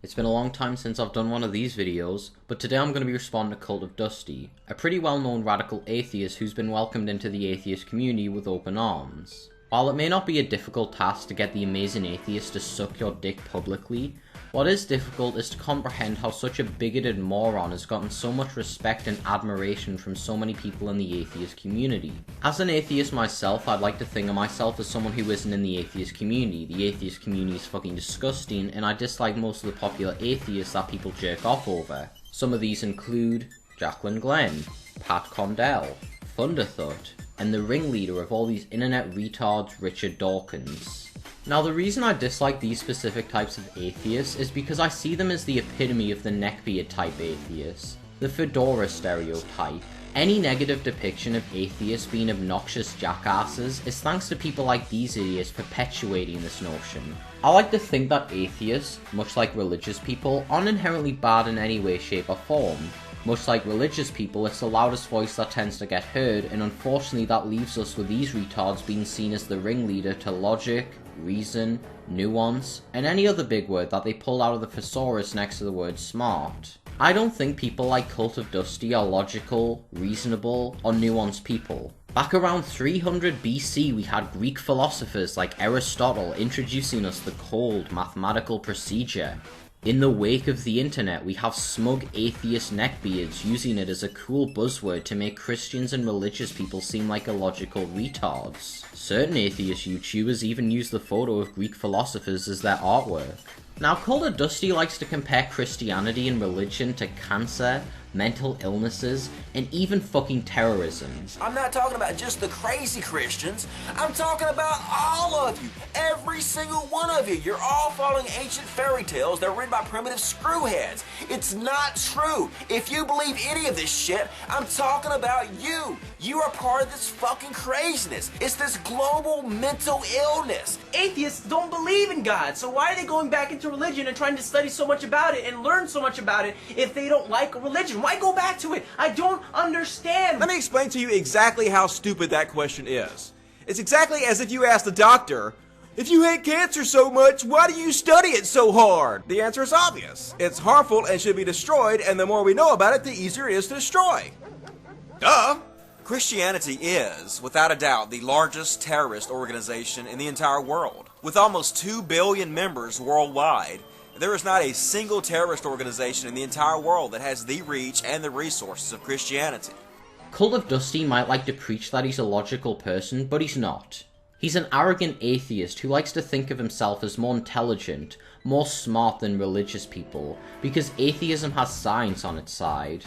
It's been a long time since I've done one of these videos, but today I'm going to be responding to CultofDusty, a pretty well-known radical atheist who's been welcomed into the atheist community with open arms. While it may not be a difficult task to get the amazing atheist to suck your dick publicly, what is difficult is to comprehend how such a bigoted moron has gotten so much respect and admiration from so many people in the atheist community. As an atheist myself, I'd like to think of myself as someone who isn't in the atheist community. The atheist community is fucking disgusting, and I dislike most of the popular atheists that people jerk off over. Some of these include Jacqueline Glenn, Pat Condell, Thunderthud, and the ringleader of all these internet retards, Richard Dawkins. Now, the reason I dislike these specific types of atheists is because I see them as the epitome of the neckbeard type atheist, the fedora stereotype. Any negative depiction of atheists being obnoxious jackasses is thanks to people like these idiots perpetuating this notion. I like to think that atheists, much like religious people, aren't inherently bad in any way, shape or form. Much like religious people, it's the loudest voice that tends to get heard, and unfortunately that leaves us with these retards being seen as the ringleader to logic, reason, nuance, and any other big word that they pull out of the thesaurus next to the word smart. I don't think people like CultofDusty are logical, reasonable, or nuanced people. Back around 300 BC we had Greek philosophers like Aristotle introducing us the cold mathematical procedure. In the wake of the internet, we have smug atheist neckbeards using it as a cool buzzword to make Christians and religious people seem like illogical retards. Certain atheist YouTubers even use the photo of Greek philosophers as their artwork. Now, CultofDusty likes to compare Christianity and religion to cancer, mental illnesses, and even fucking terrorism. I'm not talking about just the crazy Christians. I'm talking about all of you. Every single one of you. You're all following ancient fairy tales that are written by primitive screwheads. It's not true. If you believe any of this shit, I'm talking about you. You are part of this fucking craziness. It's this global mental illness. Atheists don't believe in God, so why are they going back into religion and trying to study so much about it and learn so much about it if they don't like religion? Why go back to it? I don't understand. Let me explain to you exactly how stupid that question is. It's exactly as if you asked the doctor, if you hate cancer so much, why do you study it so hard? The answer is obvious. It's harmful and should be destroyed, and the more we know about it, the easier it is to destroy. Duh! Christianity is, without a doubt, the largest terrorist organization in the entire world. With almost 2 billion members worldwide, there is not a single terrorist organization in the entire world that has the reach and the resources of Christianity. CultofDusty might like to preach that he's a logical person, but he's not. He's an arrogant atheist who likes to think of himself as more intelligent, more smart than religious people, because atheism has science on its side.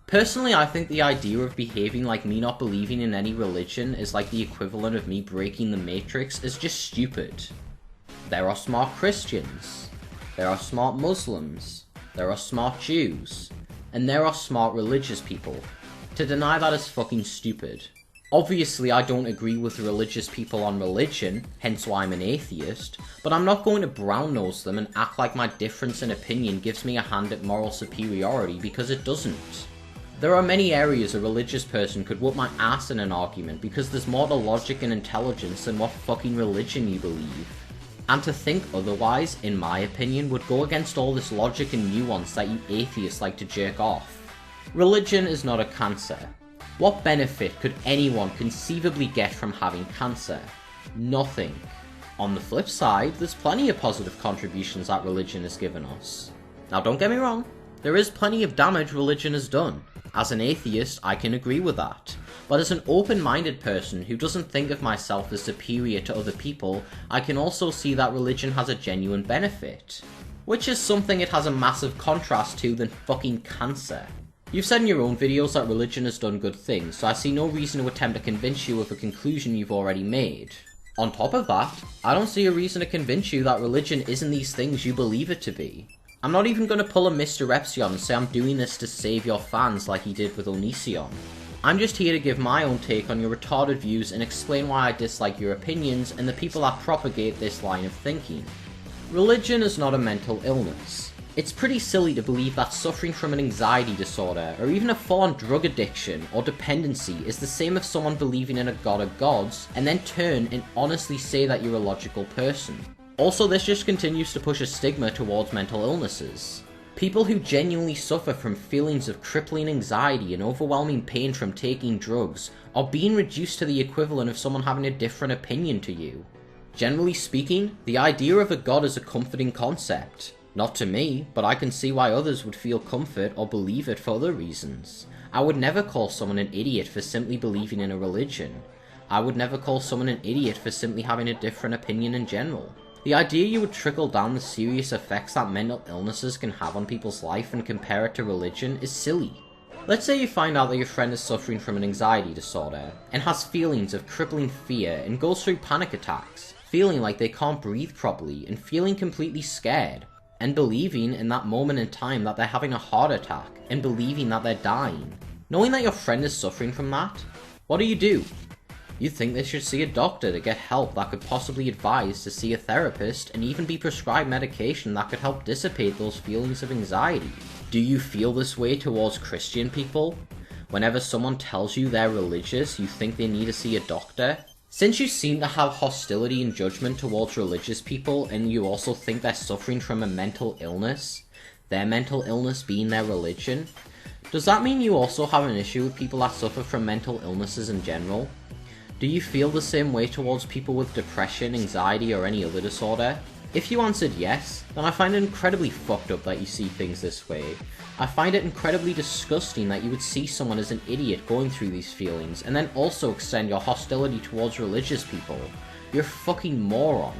Personally, I think the idea of behaving like me not believing in any religion is like the equivalent of me breaking the Matrix is just stupid. There are smart Christians. There are smart Muslims, there are smart Jews, and there are smart religious people. To deny that is fucking stupid. Obviously, I don't agree with religious people on religion, hence why I'm an atheist, but I'm not going to brown-nose them and act like my difference in opinion gives me a hand at moral superiority, because it doesn't. There are many areas a religious person could whoop my ass in an argument because there's more to logic and intelligence than what fucking religion you believe. And to think otherwise, in my opinion, would go against all this logic and nuance that you atheists like to jerk off. Religion is not a cancer. What benefit could anyone conceivably get from having cancer? Nothing. On the flip side, there's plenty of positive contributions that religion has given us. Now don't get me wrong, there is plenty of damage religion has done. As an atheist, I can agree with that. But as an open-minded person who doesn't think of myself as superior to other people, I can also see that religion has a genuine benefit. Which is something it has a massive contrast to than fucking cancer. You've said in your own videos that religion has done good things, so I see no reason to attempt to convince you of a conclusion you've already made. On top of that, I don't see a reason to convince you that religion isn't these things you believe it to be. I'm not even going to pull a Mr. Epsilon and say I'm doing this to save your fans like he did with Onision. I'm just here to give my own take on your retarded views and explain why I dislike your opinions and the people that propagate this line of thinking. Religion is not a mental illness. It's pretty silly to believe that suffering from an anxiety disorder or even a full-on drug addiction or dependency is the same as someone believing in a god of gods and then turn and honestly say that you're a logical person. Also, this just continues to push a stigma towards mental illnesses. People who genuinely suffer from feelings of crippling anxiety and overwhelming pain from taking drugs are being reduced to the equivalent of someone having a different opinion to you. Generally speaking, the idea of a god is a comforting concept. Not to me, but I can see why others would feel comfort or believe it for other reasons. I would never call someone an idiot for simply believing in a religion. I would never call someone an idiot for simply having a different opinion in general. The idea you would trickle down the serious effects that mental illnesses can have on people's life and compare it to religion is silly. Let's say you find out that your friend is suffering from an anxiety disorder, and has feelings of crippling fear and goes through panic attacks, feeling like they can't breathe properly and feeling completely scared, and believing in that moment in time that they're having a heart attack, and believing that they're dying. Knowing that your friend is suffering from that, what do? You think they should see a doctor to get help that could possibly advise to see a therapist and even be prescribed medication that could help dissipate those feelings of anxiety. Do you feel this way towards Christian people? Whenever someone tells you they're religious, you think they need to see a doctor? Since you seem to have hostility and judgment towards religious people, and you also think they're suffering from a mental illness, their mental illness being their religion, does that mean you also have an issue with people that suffer from mental illnesses in general? Do you feel the same way towards people with depression, anxiety, or any other disorder? If you answered yes, then I find it incredibly fucked up that you see things this way. I find it incredibly disgusting that you would see someone as an idiot going through these feelings, and then also extend your hostility towards religious people. You're a fucking moron.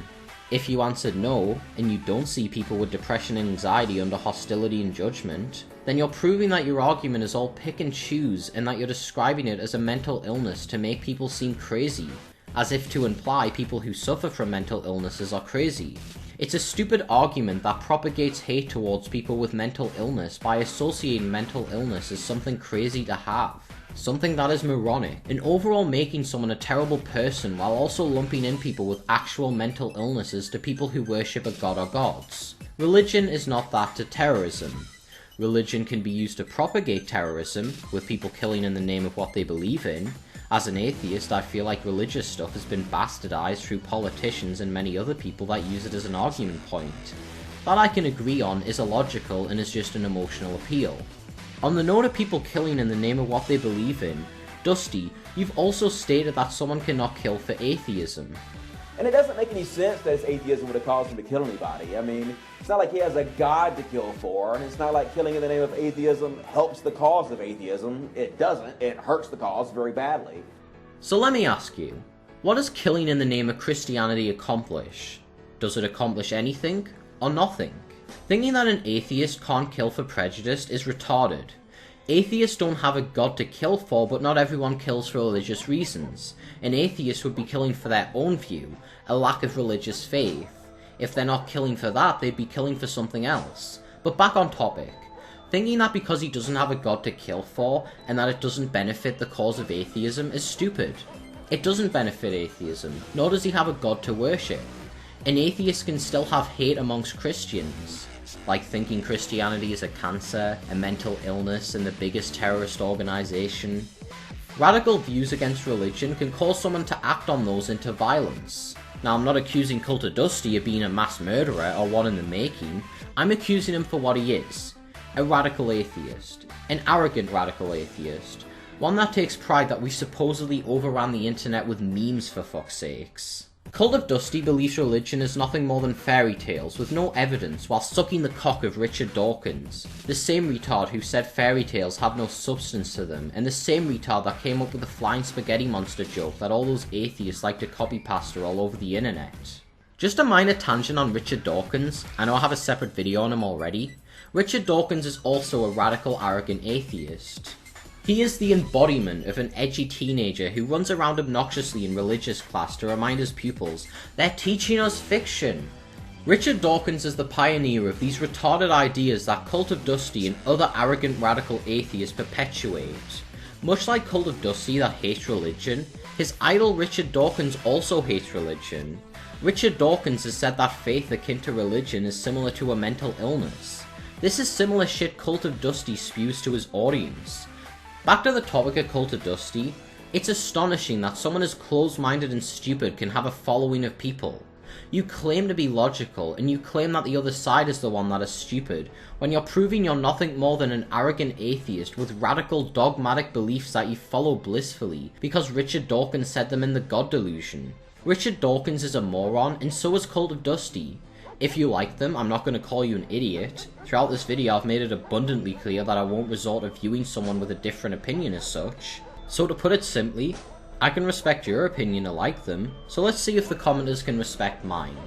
If you answered no, and you don't see people with depression and anxiety under hostility and judgment, then you're proving that your argument is all pick and choose, and that you're describing it as a mental illness to make people seem crazy, as if to imply people who suffer from mental illnesses are crazy. It's a stupid argument that propagates hate towards people with mental illness by associating mental illness as something crazy to have. Something that is moronic, and overall making someone a terrible person while also lumping in people with actual mental illnesses to people who worship a god or gods. Religion is not that to terrorism. Religion can be used to propagate terrorism, with people killing in the name of what they believe in. As an atheist, I feel like religious stuff has been bastardized through politicians and many other people that use it as an argument point. That I can agree on is illogical and is just an emotional appeal. On the note of people killing in the name of what they believe in, Dusty, you've also stated that someone cannot kill for atheism. And it doesn't make any sense that his atheism would have caused him to kill anybody. I mean, it's not like he has a god to kill for, and it's not like killing in the name of atheism helps the cause of atheism. It doesn't. It hurts the cause very badly. So let me ask you, what does killing in the name of Christianity accomplish? Does it accomplish anything, or nothing? Thinking that an atheist can't kill for prejudice is retarded. Atheists don't have a god to kill for, but not everyone kills for religious reasons. An atheist would be killing for their own view, a lack of religious faith. If they're not killing for that, they'd be killing for something else. But back on topic. Thinking that because he doesn't have a god to kill for, and that it doesn't benefit the cause of atheism is stupid. It doesn't benefit atheism, nor does he have a god to worship. An atheist can still have hate amongst Christians, like thinking Christianity is a cancer, a mental illness, and the biggest terrorist organization. Radical views against religion can cause someone to act on those into violence. Now, I'm not accusing CultofDusty of being a mass murderer or one in the making. I'm accusing him for what he is. A radical atheist. An arrogant radical atheist. One that takes pride that we supposedly overran the internet with memes, for fuck's sakes. CultofDusty believes religion is nothing more than fairy tales with no evidence while sucking the cock of Richard Dawkins, the same retard who said fairy tales have no substance to them, and the same retard that came up with the flying spaghetti monster joke that all those atheists like to copy pasta all over the internet. Just a minor tangent on Richard Dawkins. I know I have a separate video on him already. Richard Dawkins is also a radical, arrogant atheist. He is the embodiment of an edgy teenager who runs around obnoxiously in religious class to remind his pupils, they're teaching us fiction. Richard Dawkins is the pioneer of these retarded ideas that CultofDusty and other arrogant radical atheists perpetuate. Much like CultofDusty that hates religion, his idol Richard Dawkins also hates religion. Richard Dawkins has said that faith akin to religion is similar to a mental illness. This is similar shit CultofDusty spews to his audience. Back to the topic of CultofDusty, it's astonishing that someone as closed-minded and stupid can have a following of people. You claim to be logical, and you claim that the other side is the one that is stupid, when you're proving you're nothing more than an arrogant atheist with radical dogmatic beliefs that you follow blissfully, because Richard Dawkins said them in the God Delusion. Richard Dawkins is a moron, and so is CultofDusty. If you like them, I'm not going to call you an idiot. Throughout this video I've made it abundantly clear that I won't resort to viewing someone with a different opinion as such. So to put it simply, I can respect your opinion to like them, so let's see if the commenters can respect mine.